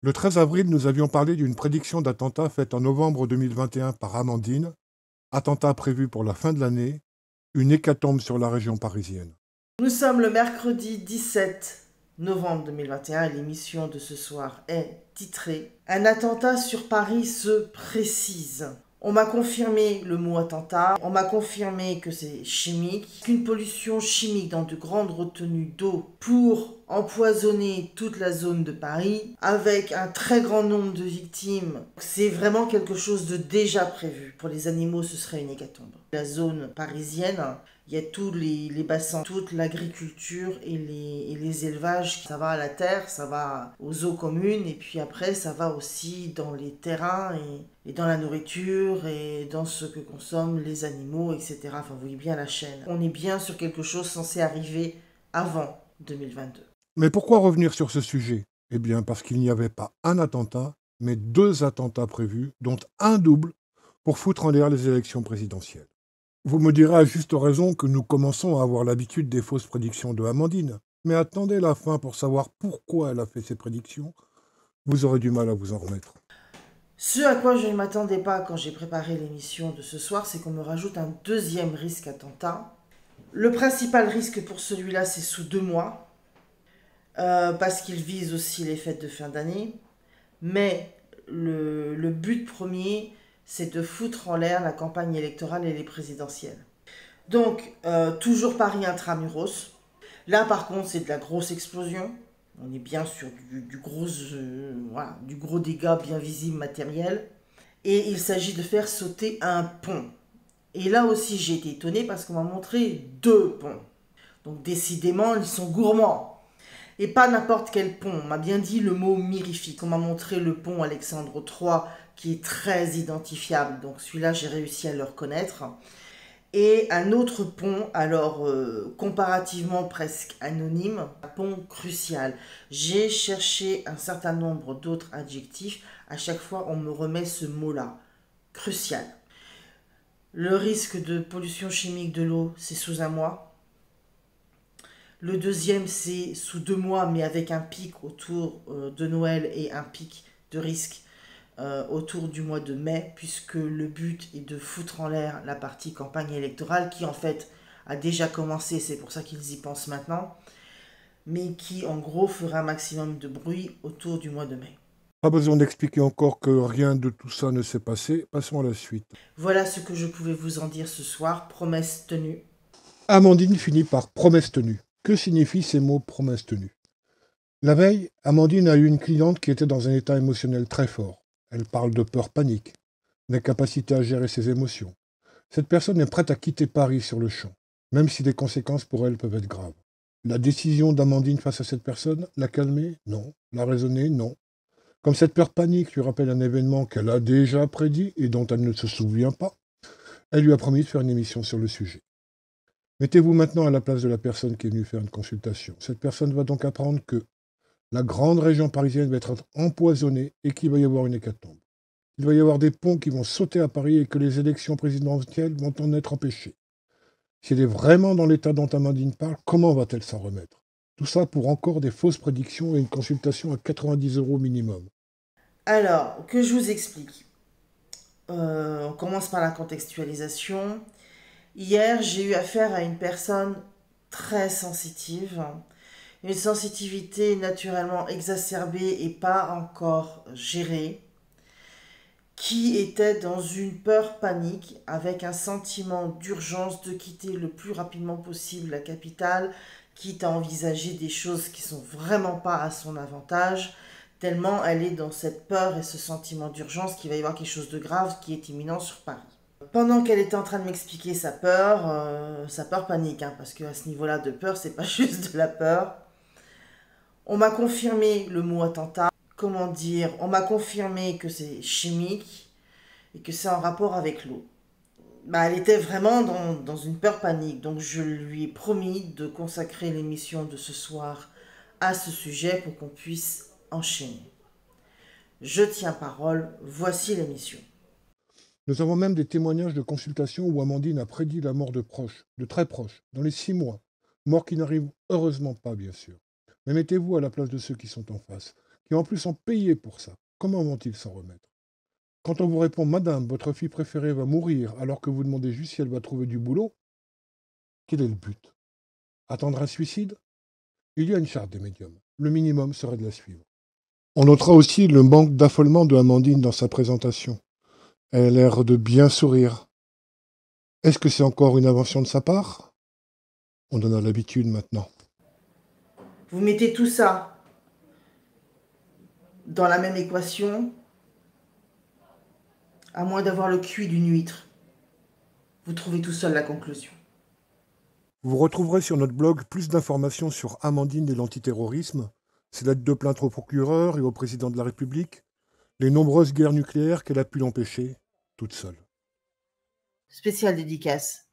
Le 13 avril, nous avions parlé d'une prédiction d'attentat faite en novembre 2021 par Amandine, attentat prévu pour la fin de l'année, une hécatombe sur la région parisienne. Nous sommes le mercredi 17 novembre 2021 et l'émission de ce soir est titrée Un attentat sur Paris se précise. On m'a confirmé le mot attentat, on m'a confirmé que c'est chimique, qu'une pollution chimique dans de grandes retenues d'eau pour empoisonner toute la zone de Paris avec un très grand nombre de victimes. C'est vraiment quelque chose de déjà prévu. Pour les animaux, ce serait une hécatombe. La zone parisienne, il y a tous les bassins, toute l'agriculture et les élevages. Ça va à la terre, ça va aux eaux communes et puis après ça va aussi dans les terrains et dans la nourriture et dans ce que consomment les animaux, etc. Enfin, vous voyez bien la chaîne. On est bien sur quelque chose censé arriver avant 2022. Mais pourquoi revenir sur ce sujet? Eh bien parce qu'il n'y avait pas un attentat, mais deux attentats prévus, dont un double, pour foutre en l'air les élections présidentielles. Vous me direz à juste raison que nous commençons à avoir l'habitude des fausses prédictions de Amandine. Mais attendez la fin pour savoir pourquoi elle a fait ces prédictions. Vous aurez du mal à vous en remettre. Ce à quoi je ne m'attendais pas quand j'ai préparé l'émission de ce soir, c'est qu'on me rajoute un deuxième risque attentat. Le principal risque pour celui-là, c'est sous 2 mois, parce qu'il vise aussi les fêtes de fin d'année. Mais le but premier, c'est de foutre en l'air la campagne électorale et les présidentielles. Donc, toujours Paris intramuros. Là, par contre, c'est de la grosse explosion. On est bien sur voilà, du gros dégât bien visible matériel. Et il s'agit de faire sauter un pont. Et là aussi, j'ai été étonnée parce qu'on m'a montré 2 ponts. Donc, décidément, ils sont gourmands. Et pas n'importe quel pont. On m'a bien dit le mot mirifique. On m'a montré le pont Alexandre III qui est très identifiable. Donc, celui-là, j'ai réussi à le reconnaître. Et un autre pont, alors comparativement presque anonyme, un pont crucial. J'ai cherché un certain nombre d'autres adjectifs. À chaque fois, on me remet ce mot-là, crucial. Le risque de pollution chimique de l'eau, c'est sous 1 mois. Le deuxième, c'est sous 2 mois, mais avec un pic autour de Noël et un pic de risque autour du mois de mai, puisque le but est de foutre en l'air la partie campagne électorale qui en fait a déjà commencé, c'est pour ça qu'ils y pensent maintenant, mais qui en gros fera un maximum de bruit autour du mois de mai. Pas besoin d'expliquer encore que rien de tout ça ne s'est passé. Passons à la suite. Voilà ce que je pouvais vous en dire ce soir, promesse tenue. Amandine finit par promesse tenue. Que signifient ces mots promesse tenue? La veille, Amandine a eu une cliente qui était dans un état émotionnel très fort. Elle parle de peur panique, d'incapacité à gérer ses émotions. Cette personne est prête à quitter Paris sur le champ, même si les conséquences pour elle peuvent être graves. La décision d'Amandine face à cette personne, la calmer? Non. La raisonner? Non. Comme cette peur panique lui rappelle un événement qu'elle a déjà prédit et dont elle ne se souvient pas, elle lui a promis de faire une émission sur le sujet. Mettez-vous maintenant à la place de la personne qui est venue faire une consultation. Cette personne va donc apprendre que la grande région parisienne va être empoisonnée et qu'il va y avoir une hécatombe. Il va y avoir des ponts qui vont sauter à Paris et que les élections présidentielles vont en être empêchées. Si elle est vraiment dans l'état dont Amandine parle, comment va-t-elle s'en remettre? Tout ça pour encore des fausses prédictions et une consultation à 90 € minimum. Alors, que je vous explique. On commence par la contextualisation. Hier, j'ai eu affaire à une personne très sensitive, une sensitivité naturellement exacerbée et pas encore gérée, qui était dans une peur panique avec un sentiment d'urgence de quitter le plus rapidement possible la capitale, quitte à envisager des choses qui sont vraiment pas à son avantage, tellement elle est dans cette peur et ce sentiment d'urgence qu'il va y avoir quelque chose de grave qui est imminent sur Paris. Pendant qu'elle était en train de m'expliquer sa peur panique, hein, parce qu'à ce niveau-là de peur, c'est pas juste de la peur, on m'a confirmé le mot attentat. Comment dire? On m'a confirmé que c'est chimique et que c'est en rapport avec l'eau. Bah, elle était vraiment dans une peur panique, donc je lui ai promis de consacrer l'émission de ce soir à ce sujet pour qu'on puisse enchaîner. Je tiens parole, voici l'émission. Nous avons même des témoignages de consultations où Amandine a prédit la mort de proches, de très proches, dans les 6 mois. Mort qui n'arrive heureusement pas, bien sûr. Mais mettez-vous à la place de ceux qui sont en face, qui en plus sont payés pour ça. Comment vont-ils s'en remettre? Quand on vous répond, Madame, votre fille préférée va mourir, alors que vous demandez juste si elle va trouver du boulot, quel est le but? Attendre un suicide? Il y a une charte des médiums. Le minimum serait de la suivre. On notera aussi le manque d'affolement de Amandine dans sa présentation. Elle a l'air de bien sourire. Est-ce que c'est encore une invention de sa part? On en a l'habitude maintenant. Vous mettez tout ça dans la même équation, à moins d'avoir le QI d'une huître. Vous trouvez tout seul la conclusion. Vous retrouverez sur notre blog plus d'informations sur Amandine et l'antiterrorisme, ses lettres de plainte au procureur et au président de la République, les nombreuses guerres nucléaires qu'elle a pu l'empêcher, toute seule. Spéciale dédicace